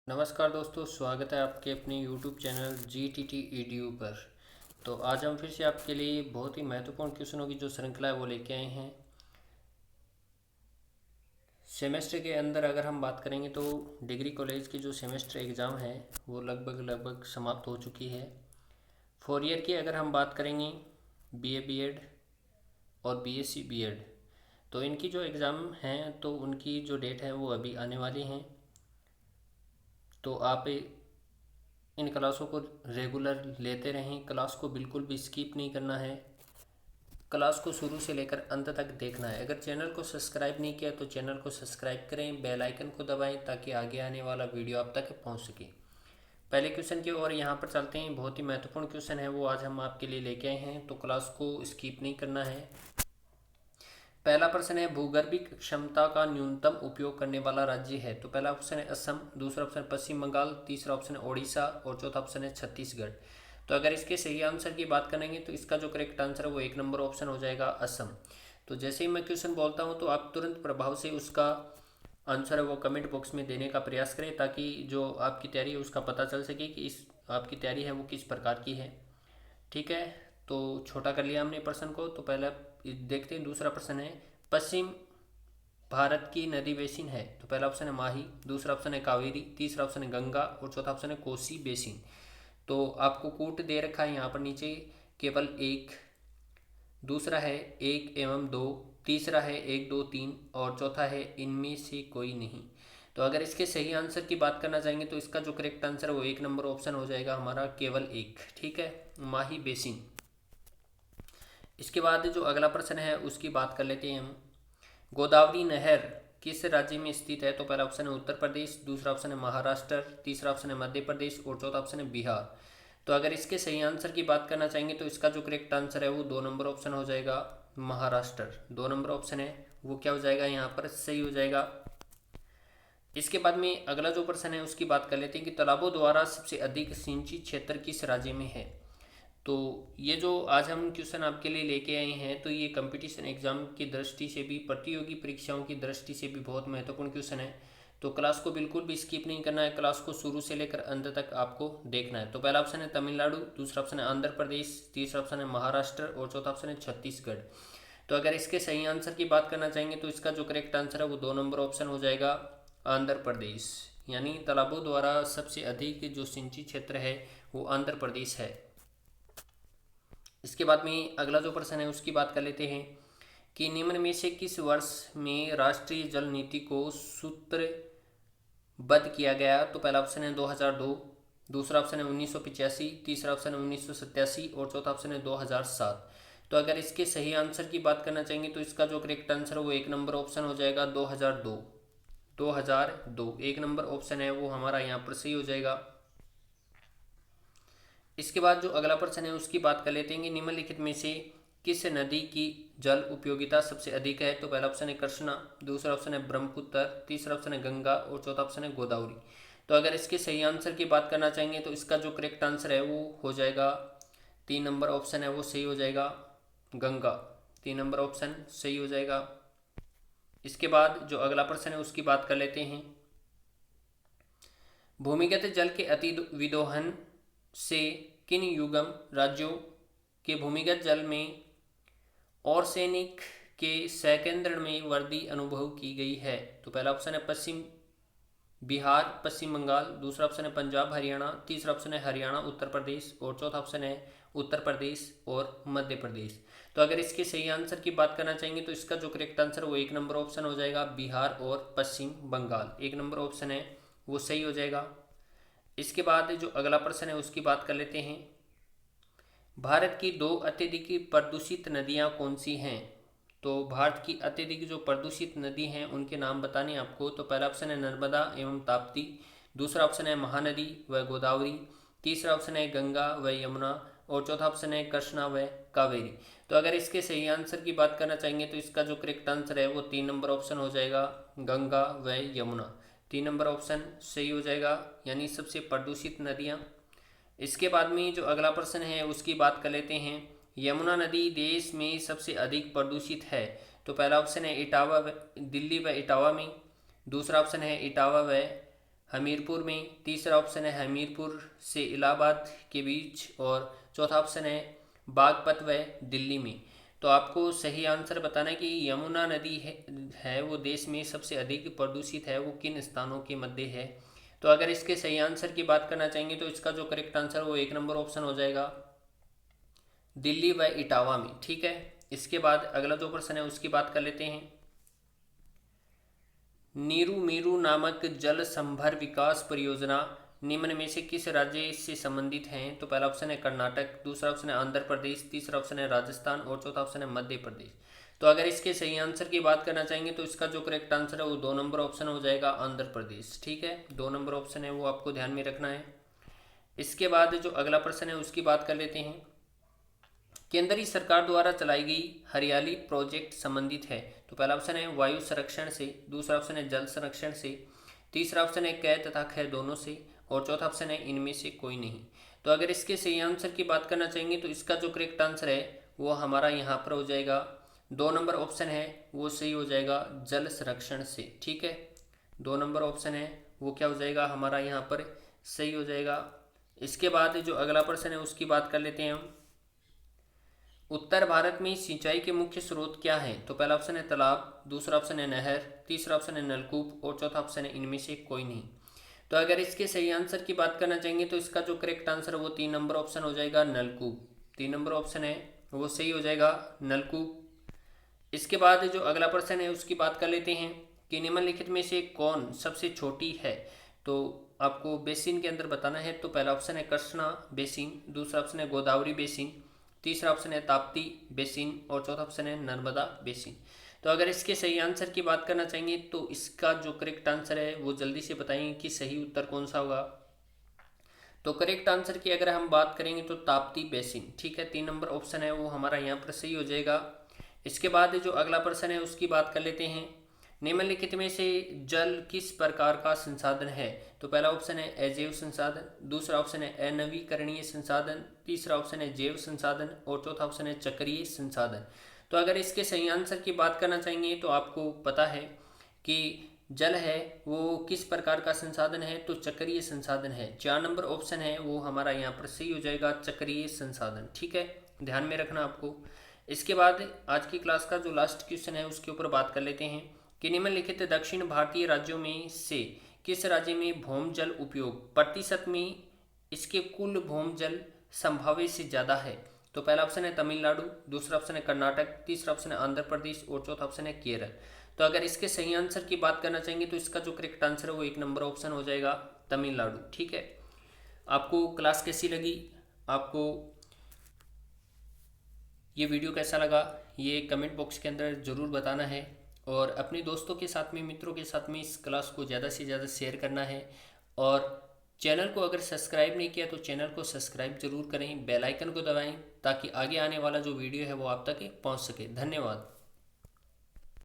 नमस्कार दोस्तों, स्वागत है आपके अपने YouTube चैनल GTT EDU पर। तो आज हम फिर से आपके लिए बहुत ही महत्वपूर्ण क्वेश्चनों की जो श्रृंखला है वो लेके आए हैं। सेमेस्टर के अंदर अगर हम बात करेंगे तो डिग्री कॉलेज की जो सेमेस्टर एग्ज़ाम है वो लगभग समाप्त हो चुकी है। 4 ईयर की अगर हम बात करेंगे BA BEd और BSc BEd, तो इनकी जो एग्ज़ाम हैं तो उनकी जो डेट है वो अभी आने वाली हैं। तो आप इन क्लासों को रेगुलर लेते रहें। क्लास को बिल्कुल भी स्किप नहीं करना है। क्लास को शुरू से लेकर अंत तक देखना है। अगर चैनल को सब्सक्राइब नहीं किया तो चैनल को सब्सक्राइब करें, बेल आइकन को दबाएं ताकि आगे आने वाला वीडियो आप तक पहुंच सके। पहले क्वेश्चन की ओर यहाँ पर चलते हैं। बहुत ही महत्वपूर्ण क्वेश्चन है वो आज हम आपके लिए लेके आए हैं, तो क्लास को स्किप नहीं करना है। पहला प्रश्न है, भूगर्भिक क्षमता का न्यूनतम उपयोग करने वाला राज्य है। तो पहला ऑप्शन है असम, दूसरा ऑप्शन पश्चिम बंगाल, तीसरा ऑप्शन है ओडिशा और चौथा ऑप्शन है छत्तीसगढ़। तो अगर इसके सही आंसर की बात करेंगे तो इसका जो करेक्ट आंसर है वो 1 नंबर ऑप्शन हो जाएगा असम। तो जैसे ही मैं क्वेश्चन बोलता हूँ तो आप तुरंत प्रभाव से उसका आंसर है वो कमेंट बॉक्स में देने का प्रयास करें, ताकि जो आपकी तैयारी है उसका पता चल सके कि इस आपकी तैयारी है वो किस प्रकार की है। ठीक है, तो छोटा कर लिया हमने प्रश्न को। तो पहला देखते हैं, दूसरा प्रश्न है, पश्चिम भारत की नदी बेसिन है। तो पहला ऑप्शन है माही, दूसरा ऑप्शन है कावेरी, तीसरा ऑप्शन है गंगा और चौथा ऑप्शन है कोसी बेसिन। तो आपको कूट दे रखा है यहाँ पर नीचे केवल एक, दूसरा है 1 एवं 2, तीसरा है 1 2 3 और चौथा है इनमें से कोई नहीं। तो अगर इसके सही आंसर की बात करना चाहेंगे तो इसका जो करेक्ट आंसर है वो 1 नंबर ऑप्शन हो जाएगा हमारा केवल एक। ठीक है, माही बेसिन। इसके बाद जो अगला प्रश्न है उसकी बात कर लेते हैं हम। गोदावरी नहर किस राज्य में स्थित है। तो पहला ऑप्शन है उत्तर प्रदेश, दूसरा ऑप्शन है महाराष्ट्र, तीसरा ऑप्शन है मध्य प्रदेश और चौथा ऑप्शन है बिहार। तो अगर इसके सही आंसर की बात करना चाहेंगे तो इसका जो करेक्ट आंसर है वो 2 नंबर ऑप्शन हो जाएगा महाराष्ट्र। 2 नंबर ऑप्शन है वो क्या हो जाएगा यहाँ पर सही हो जाएगा। इसके बाद में अगला जो प्रश्न है उसकी बात कर लेते हैं कि तालाबों द्वारा सबसे अधिक सिंचित क्षेत्र किस राज्य में है। तो ये जो आज हम क्वेश्चन आपके लिए लेके आए हैं तो ये कंपटीशन एग्जाम की दृष्टि से भी, प्रतियोगी परीक्षाओं की दृष्टि से भी बहुत महत्वपूर्ण क्वेश्चन है। तो क्लास को बिल्कुल भी स्किप नहीं करना है, क्लास को शुरू से लेकर अंत तक आपको देखना है। तो पहला ऑप्शन है तमिलनाडु, दूसरा ऑप्शन है आंध्र प्रदेश, तीसरा ऑप्शन है महाराष्ट्र और चौथा ऑप्शन है छत्तीसगढ़। तो अगर इसके सही आंसर की बात करना चाहेंगे तो इसका जो करेक्ट आंसर है वो 2 नंबर ऑप्शन हो जाएगा आंध्र प्रदेश। यानी तालाबों द्वारा सबसे अधिक जो सिंचित क्षेत्र है वो आंध्र प्रदेश है। इसके बाद में अगला जो प्रश्न है उसकी बात कर लेते हैं कि निम्न में से किस वर्ष में राष्ट्रीय जल नीति को सूत्रबद्ध किया गया। तो पहला ऑप्शन है 2002, दूसरा ऑप्शन है 1985, तीसरा ऑप्शन है 1987 और चौथा ऑप्शन है 2007। तो अगर इसके सही आंसर की बात करना चाहेंगे तो इसका जो करेक्ट आंसर है वो 1 नंबर ऑप्शन हो जाएगा 2002। 2002 1 नंबर ऑप्शन है वो हमारा यहाँ पर सही हो जाएगा। इसके बाद जो अगला प्रश्न है उसकी बात कर लेते हैं कि निम्नलिखित में से किस नदी की जल उपयोगिता सबसे अधिक है। तो पहला ऑप्शन है कृष्णा, दूसरा ऑप्शन है ब्रह्मपुत्र, तीसरा ऑप्शन है गंगा और चौथा ऑप्शन है गोदावरी। तो अगर इसके सही आंसर की बात करना चाहेंगे तो इसका जो करेक्ट आंसर है वो हो जाएगा 3 नंबर ऑप्शन है वो सही हो जाएगा गंगा। 3 नंबर ऑप्शन सही हो जाएगा। इसके बाद जो अगला प्रश्न है उसकी बात कर लेते हैं। भूमिगत जल के अति विदोहन से किन युगम राज्यों के भूमिगत जल में आर्सेनिक के सैकेंद्रण में वृद्धि अनुभव की गई है। तो पहला ऑप्शन है पश्चिम बिहार पश्चिम बंगाल, दूसरा ऑप्शन है पंजाब हरियाणा, तीसरा ऑप्शन है हरियाणा उत्तर प्रदेश और चौथा ऑप्शन है उत्तर प्रदेश और मध्य प्रदेश। तो अगर इसके सही आंसर की बात करना चाहेंगे तो इसका जो करेक्ट आंसर वो 1 नंबर ऑप्शन हो जाएगा बिहार और पश्चिम बंगाल। 1 नंबर ऑप्शन है वो सही हो जाएगा। इसके बाद जो अगला प्रश्न है उसकी बात कर लेते हैं। भारत की 2 अत्यधिक प्रदूषित नदियां कौन सी हैं। तो भारत की अत्यधिक जो प्रदूषित नदी हैं उनके नाम बताने आपको। तो पहला ऑप्शन है नर्मदा एवं ताप्ती, दूसरा ऑप्शन है महानदी व गोदावरी, तीसरा ऑप्शन है गंगा व यमुना और चौथा ऑप्शन है कृष्णा व कावेरी। तो अगर इसके सही आंसर की बात करना चाहेंगे तो इसका जो करेक्ट आंसर है वो 3 नंबर ऑप्शन हो जाएगा गंगा व यमुना। 3 नंबर ऑप्शन सही हो जाएगा, यानी सबसे प्रदूषित नदियाँ। इसके बाद में जो अगला प्रश्न है उसकी बात कर लेते हैं। यमुना नदी देश में सबसे अधिक प्रदूषित है। तो पहला ऑप्शन है दिल्ली व इटावा में, दूसरा ऑप्शन है इटावा व हमीरपुर में, तीसरा ऑप्शन है हमीरपुर से इलाहाबाद के बीच, और चौथा ऑप्शन है बागपत व दिल्ली में। तो आपको सही आंसर बताना है कि यमुना नदी है वो देश में सबसे अधिक प्रदूषित है, वो किन स्थानों के मध्य है। तो अगर इसके सही आंसर की बात करना चाहेंगे तो इसका जो करेक्ट आंसर वो 1 नंबर ऑप्शन हो जाएगा, दिल्ली व इटावा में। ठीक है, इसके बाद अगला जो प्रश्न है उसकी बात कर लेते हैं। नीरू मीरू नामक जल संभर विकास परियोजना निम्न में से किस राज्य से संबंधित हैं। तो पहला ऑप्शन है कर्नाटक, दूसरा ऑप्शन है आंध्र प्रदेश, तीसरा ऑप्शन है राजस्थान और चौथा ऑप्शन है मध्य प्रदेश। तो अगर इसके सही आंसर की बात करना चाहेंगे तो इसका जो करेक्ट आंसर है वो 2 नंबर ऑप्शन हो जाएगा, आंध्र प्रदेश। ठीक है, 2 नंबर ऑप्शन है वो आपको ध्यान में रखना है। इसके बाद जो अगला प्रश्न है उसकी बात कर लेते हैं। केंद्रीय सरकार द्वारा चलाई गई हरियाली प्रोजेक्ट संबंधित है। तो पहला ऑप्शन है वायु संरक्षण से, दूसरा ऑप्शन है जल संरक्षण से, तीसरा ऑप्शन है क तथा ख दोनों से, और चौथा ऑप्शन है इनमें से कोई नहीं। तो अगर इसके सही आंसर की बात करना चाहेंगे तो इसका जो करेक्ट आंसर है वो हमारा यहाँ पर हो जाएगा, 2 नंबर ऑप्शन है वो सही हो जाएगा, जल संरक्षण से। ठीक है, 2 नंबर ऑप्शन है वो क्या हो जाएगा हमारा यहाँ पर सही हो जाएगा। इसके बाद जो अगला प्रश्न है उसकी बात कर लेते हैं हम। उत्तर भारत में सिंचाई के मुख्य स्रोत क्या हैं। तो पहला ऑप्शन है तालाब, दूसरा ऑप्शन है नहर, तीसरा ऑप्शन है नलकूप और चौथा ऑप्शन है इनमें से कोई नहीं। तो अगर इसके सही आंसर की बात करना चाहेंगे तो इसका जो करेक्ट आंसर है वो 3 नंबर ऑप्शन हो जाएगा, नलकूप। 3 नंबर ऑप्शन है वो सही हो जाएगा, नलकूप। इसके बाद जो अगला प्रश्न है उसकी बात कर लेते हैं कि निम्नलिखित में से कौन सबसे छोटी है। तो आपको बेसिन के अंदर बताना है। तो पहला ऑप्शन है कृष्णा बेसिन, दूसरा ऑप्शन है गोदावरी बेसिन, तीसरा ऑप्शन है ताप्ती बेसिन और चौथा ऑप्शन है नर्मदा बेसिन। तो अगर इसके सही आंसर की बात करना चाहेंगे तो इसका जो करेक्ट आंसर है वो जल्दी से बताएंगे कि सही उत्तर कौन सा होगा। तो करेक्ट आंसर की अगर हम बात करेंगे तो ताप्ती बेसिन। ठीक है, 3 नंबर ऑप्शन है वो हमारा यहाँ पर सही हो जाएगा। इसके बाद जो अगला प्रश्न है उसकी बात कर लेते हैं। निम्नलिखित में से जल किस प्रकार का संसाधन है। तो पहला ऑप्शन है अजैव संसाधन, दूसरा ऑप्शन है अनवीकरणीय संसाधन, तीसरा ऑप्शन है जैव संसाधन और चौथा ऑप्शन है चक्रीय संसाधन। तो अगर इसके सही आंसर की बात करना चाहेंगे तो आपको पता है कि जल है वो किस प्रकार का संसाधन है, तो चक्रीय संसाधन है। 4 नंबर ऑप्शन है वो हमारा यहाँ पर सही हो जाएगा, चक्रीय संसाधन। ठीक है, ध्यान में रखना आपको। इसके बाद आज की क्लास का जो लास्ट क्वेश्चन है उसके ऊपर बात कर लेते हैं कि निम्नलिखित दक्षिण भारतीय राज्यों में से किस राज्य में भौम जल उपयोग प्रतिशत में इसके कुल भौम जल संभाव्य से ज़्यादा है। तो पहला ऑप्शन है तमिलनाडु, दूसरा ऑप्शन है कर्नाटक, तीसरा ऑप्शन है आंध्र प्रदेश और चौथा ऑप्शन है केरल। तो अगर इसके सही आंसर की बात करना चाहेंगे तो इसका जो करेक्ट आंसर है वो 1 नंबर ऑप्शन हो जाएगा, तमिलनाडु। ठीक है, आपको क्लास कैसी लगी, आपको ये वीडियो कैसा लगा, ये कमेंट बॉक्स के अंदर ज़रूर बताना है। और अपने दोस्तों के साथ में, मित्रों के साथ में इस क्लास को ज़्यादा से ज़्यादा शेयर करना है। और चैनल को अगर सब्सक्राइब नहीं किया तो चैनल को सब्सक्राइब जरूर करें, बेल आइकन को दबाएं ताकि आगे आने वाला जो वीडियो है वो आप तक पहुंच सके। धन्यवाद।